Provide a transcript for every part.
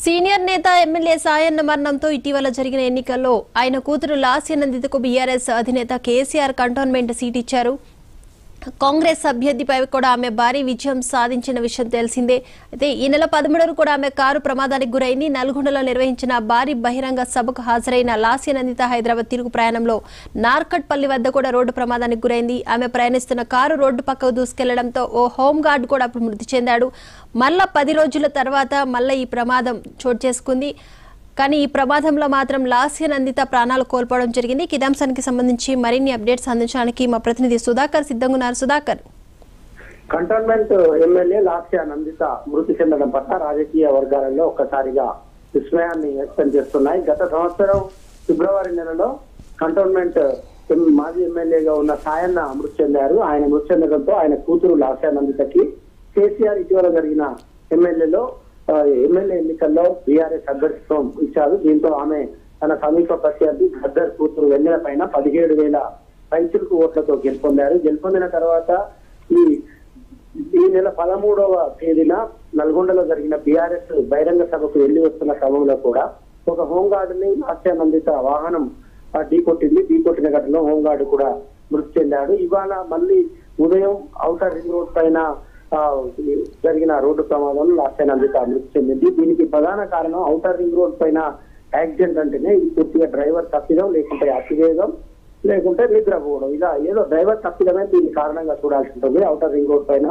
Senior నేత MLA Sayanna మరణంతో ఇటీవల జరిగిన ఎన్నికల్లో ఆయన కూతురు లాస్యనందితకు బీఆర్ఎస్ అధినేత కేసీఆర్ కంటోన్మెంట్ సీట్ ఇచ్చారు. కాంగ్రెస్ అభ్యర్థిపై కూడా ఆమె భారీ విజయం సాధించిన విషయం తెలిసిందే. అయితే ఈ నెల 13న కూడా ఆమె కారు ప్రమాదానికి గురైంది. నల్గొండలో నిర్వహించిన భారీ బహిరంగ సభకు హాజరైన లాస్యనందిత హైదరాబాద్ తిరుగు ప్రయాణంలో నార్కట్పల్లి వద్ద కూడా రోడ్డు ప్రమాదానికి గురైంది. ఆమె ప్రయాణిస్తున్న కారు రోడ్డు పక్కకు దూసుకెళ్లడంతో ఓ హోంగార్డ్ కూడా అప్పుడు మృతి చెందాడు. మళ్ళా 10 రోజుల తర్వాత మళ్ళీ ఈ ప్రమాదం చోటు చేసుకుంది. కానీ ఈ ప్రమాదంలో మాత్రం లాస్యనందిత ప్రాణాలు కోల్పోవడం జరిగింది. ఈ అంశానికి సంబంధించి మరిన్ని అప్డేట్స్ అందించడానికి మా ప్రతినిధి సుధాకర్ సిద్ధంగా ఉన్నారు. సుధాకర్, కంటోన్మెంట్ ఎమ్మెల్యే లాస్యనందిత మృతి చెందడం పట్ల రాజకీయ వర్గాలలో ఒక్కసారిగా విస్మయాన్ని వ్యక్తం చేస్తున్నాయి. గత సంవత్సరం ఫిబ్రవరి నెలలో కంటోన్మెంట్ మాజీ ఎమ్మెల్యేగా ఉన్న సాయన్న మృతి చెందారు. ఆయన మృతి చెందడంతో ఆయన కూతురు లాస్యనందితకి కేసీఆర్ ఇటీవల జరిగిన ఎమ్మెల్యే ఎన్నికల్లో బీఆర్ఎస్ అభ్యర్థిత్వం ఇచ్చారు. దీంతో ఆమె తన సమీప ప్రత్యర్థి గద్దర్ కూతురు వెన్నెల పైన 17,000 పైచిలకు ఓట్లతో గెలుపొందారు. గెలుపొందిన తర్వాత ఈ నెల 13వ తేదీన నల్గొండలో జరిగిన బీఆర్ఎస్ బహిరంగ సభకు వెళ్లి వస్తున్న క్రమంలో కూడా ఒక హోంగార్డ్ ని లాస్యనందిత వాహనం ఢీకొట్టిన ఘటనలో హోంగార్డ్ కూడా మృతి చెందాడు. ఇవాళ మళ్ళీ ఉదయం ఔటర్ రింగ్ రోడ్ పైన జరిగిన రోడ్డు ప్రమాదంలో లాస్యనందిత మృతి చెందింది. దీనికి ప్రధాన కారణం ఔటర్ రింగ్ రోడ్ పైన యాక్సిడెంట్ అంటేనే ఇది పూర్తిగా డ్రైవర్ తప్పిదం, లేకుంటే అతివేగం, లేకుంటే నిద్రపోవడం. ఇలా ఏదో డ్రైవర్ తప్పిదమే దీనికి కారణంగా చూడాల్సి ఉంటుంది. ఔటర్ రింగ్ రోడ్ పైన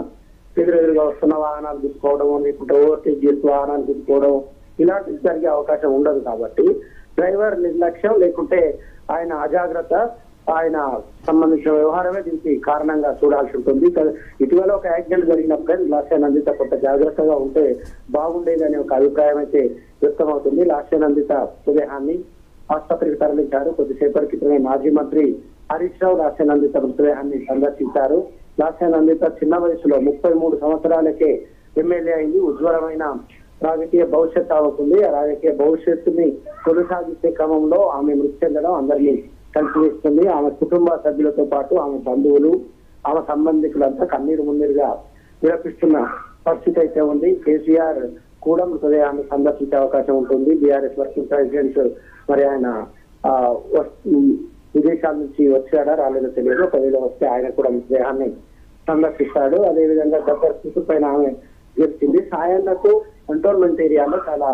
ఎదురెదురుగా వస్తున్న వాహనాలు గుద్దుకోవడం, లేకుంటే ఓవర్టేక్ చేసి వాహనాలు గుద్దుకోవడం ఇలాంటివి జరిగే అవకాశం ఉండదు. కాబట్టి డ్రైవర్ నిర్లక్ష్యం లేకుంటే ఆయన అజాగ్రత్త, ఆయన సంబంధించిన వ్యవహారమే దీనికి కారణంగా చూడాల్సి ఉంటుంది. ఇటీవల ఒక యాక్సిడెంట్ జరిగినప్పుడే లాస్యనందిత కొంత జాగ్రత్తగా ఉంటే బాగుండేదనే ఒక అభిప్రాయం అయితే వ్యక్తమవుతుంది. లాస్యనందిత మృతదేహాన్ని ఆసుపత్రికి తరలించారు. కొద్దిసేపటి క్రితమే మాజీ మంత్రి హరీష్ రావు లాస్యనందిత మృతదేహాన్ని సందర్శించారు. లాస్యనందిత చిన్న వయసులో 33 సంవత్సరాలకే ఎమ్మెల్యే అయింది. ఉజ్వలమైన రాజకీయ భవిష్యత్తు అవుతుంది. ఆ రాజకీయ భవిష్యత్తుని కొనసాగించే క్రమంలో ఆమె మృతి చెందడం అందరినీ కలిసివేస్తుంది. ఆమె కుటుంబ సభ్యులతో పాటు ఆమె బంధువులు, ఆమె సంబంధికులంతా కన్నీరు మున్నీరుగా విలపిస్తున్న పరిస్థితి అయితే ఉంది. కేసీఆర్ కూడా మృతదేహాన్ని సందర్శించే అవకాశం ఉంటుంది. బీఆర్ఎస్ వర్కింగ్ ప్రెసిడెంట్ మరి ఆయన విదేశాల నుంచి వచ్చాడా రాలేదో తెలియదు. ఒకవేళ వస్తే ఆయన కూడా మృతదేహాన్ని సందర్శిస్తాడు. అదేవిధంగా గద్దర్ కూతురు పైన ఆమె గెలిచింది. సాయన్నకు కంటోన్మెంట్ ఏరియాలో చాలా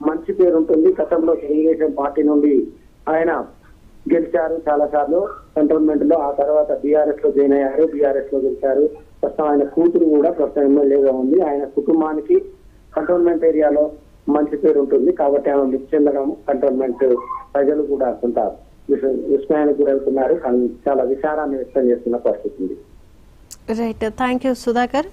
మంచి పేరు ఉంటుంది. గతంలో తెలుగుదేశం పార్టీ నుండి ఆయన గెలిచారు చాలా సార్లు కంటోన్మెంట్ లో. ఆ తర్వాత బీఆర్ఎస్ లో జాయిన్ అయ్యారు, బీఆర్ఎస్ లో గెలిచారు. ప్రస్తుతం ఆయన కూతురు కూడా ప్రస్తుతం ఎమ్మెల్యేగా ఉంది. ఆయన కుటుంబానికి కంటోన్మెంట్ ఏరియాలో మంచి పేరు ఉంటుంది. కాబట్టి ఆమె మృతి చెందడం కంటోన్మెంట్ ప్రజలు కూడా కొంత విస్మయానికి గురవుతున్నారు. కానీ చాలా విచారాన్ని వ్యక్తం చేస్తున్న పరిస్థితి ఉంది. Right, thank you Sudhakar.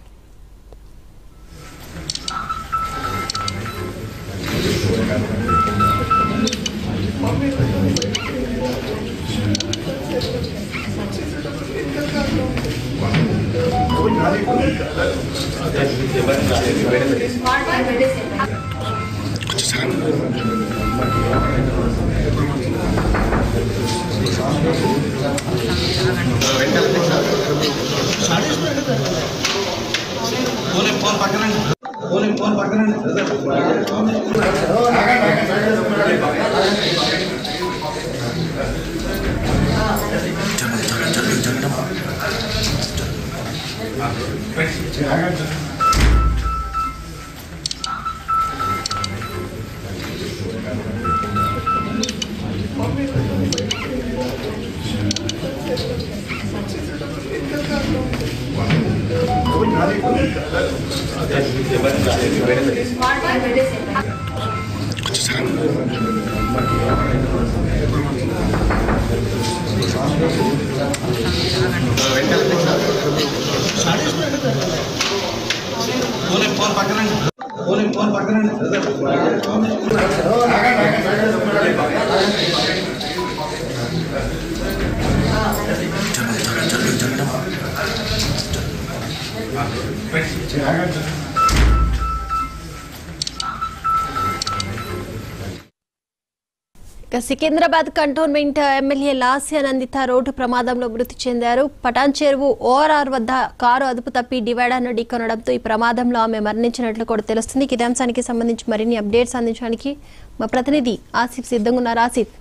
Secunderabad Cantonment MLA Lasya Nanditha road ప్రమాదంలో మృతి చెందారు. పటాన్ చెరువు ఓఆర్ఆర్ వద్ద కారు అదుపు తప్పి డివైడర్ను ఢీకొనడంతో ఈ ప్రమాదంలో ఆమె మరణించినట్లు కూడా తెలుస్తుంది. ఇదే అంశానికి సంబంధించి మరిన్ని అప్డేట్స్ అందించడానికి మా ప్రతినిధి ఆసిఫ్ సిద్ధంగా ఉన్నారు. ఆసిఫ్,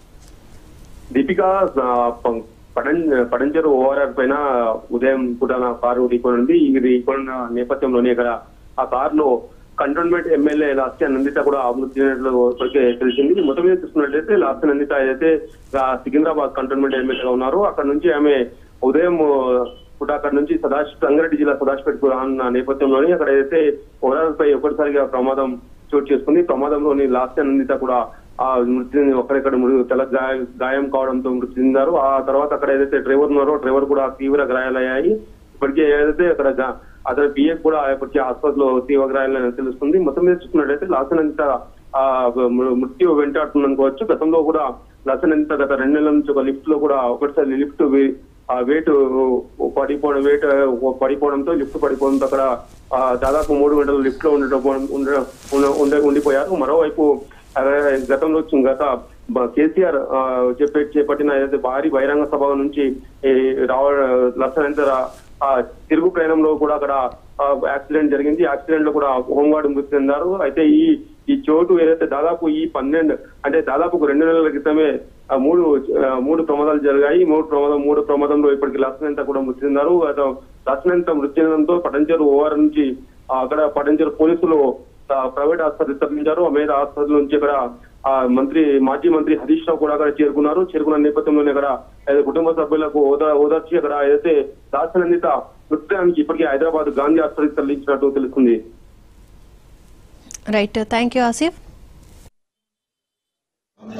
దీపిక పటాన్ చెరువు ఓఆర్ఆర్ పైన ఉదయం పూట కారు ఢీకొనుంది. ఈ ఢీకొన్న నేపథ్యంలోనే ఇక్కడ ఆ కారులో కంటోన్మెంట్ ఎమ్మెల్యే లాస్య నందిత కూడా మృతి చెందినట్లు ఇప్పటికే తెలిసింది. మొత్తం మీద చూసుకున్నట్లయితే లాస్య నందిత ఏదైతే సికింద్రాబాద్ కంటోన్మెంట్ ఎమ్మెల్యేగా ఉన్నారో అక్కడ నుంచి ఆమె ఉదయం పూట అక్కడ నుంచి సంగారెడ్డి జిల్లా సదాశివపేటకు రానున్న నేపథ్యంలోనే అక్కడ ఏదైతే ఓఆర్ఆర్ పై ఒక్కసారిగా ప్రమాదం చోటు చేసుకుంది. ప్రమాదంలోని లాస్య నందిత కూడా ఆ మృతి ఒకరిక్కడ తల గాయం కావడంతో మృతి చెందారు. ఆ తర్వాత అక్కడ ఏదైతే డ్రైవర్ ఉన్నారో డ్రైవర్ కూడా తీవ్ర గాయాలయ్యాయి. ఇప్పటికే ఏదైతే అక్కడ అతని పిఏ కూడా ఇప్పటికే ఆసుపత్రిలో తీవ్ర గాయాలని తెలుస్తుంది. మొత్తం మీద చూసుకున్నట్లయితే లాస్య నందిత మృత్యు వెంటాడుతుందనుకోవచ్చు. గతంలో కూడా లాస్య నందిత గత 2 నెలల నుంచి ఒక లిఫ్ట్ లో కూడా ఒకటిసారి లిఫ్ట్ వెయిట్ పడిపోవడంతో లిఫ్ట్ పడిపోవడంతో అక్కడ దాదాపు 3 గంటలు లిఫ్ట్ లో ఉండిపోయారు. మరోవైపు గతంలో కేసీఆర్ చేపట్టిన ఏదైతే భారీ బహిరంగ సభ నుంచి లాస్య నందిత తిరుగు ప్రయాణంలో కూడా అక్కడ యాక్సిడెంట్ జరిగింది. యాక్సిడెంట్ లో కూడా హోంగార్డు మృతి చెందారు. అయితే ఈ చోటు ఏదైతే దాదాపు దాదాపు 2 నెలల క్రితమే మూడు ప్రమాదాలు జరిగాయి. మూడు ప్రమాదంలో ఇప్పటికి లాస్య నందిత కూడా మృతి చెందారు. లాస్య నందిత మృతి చెందడంతో పటాన్ చెరువు ఓఆర్ నుంచి అక్కడ పటాన్ చెరువు పోలీసులు ప్రైవేట్ ఆసుపత్రి తరలించారు. అమేద ఆసుపత్రి నుంచి ఇక్కడ మాజీ మంత్రి హరీష్ రావు కూడా అక్కడ చేరుకున్న నేపథ్యంలోనే అక్కడ కుటుంబ సభ్యులకు ఓదార్చి అక్కడ ఏదైతే లాస్య నందిత మృతదేహానికి ఇప్పటికీ హైదరాబాద్ గాంధీ ఆసుపత్రికి తరలించినట్టు తెలుస్తుంది. Right, thank you Asif.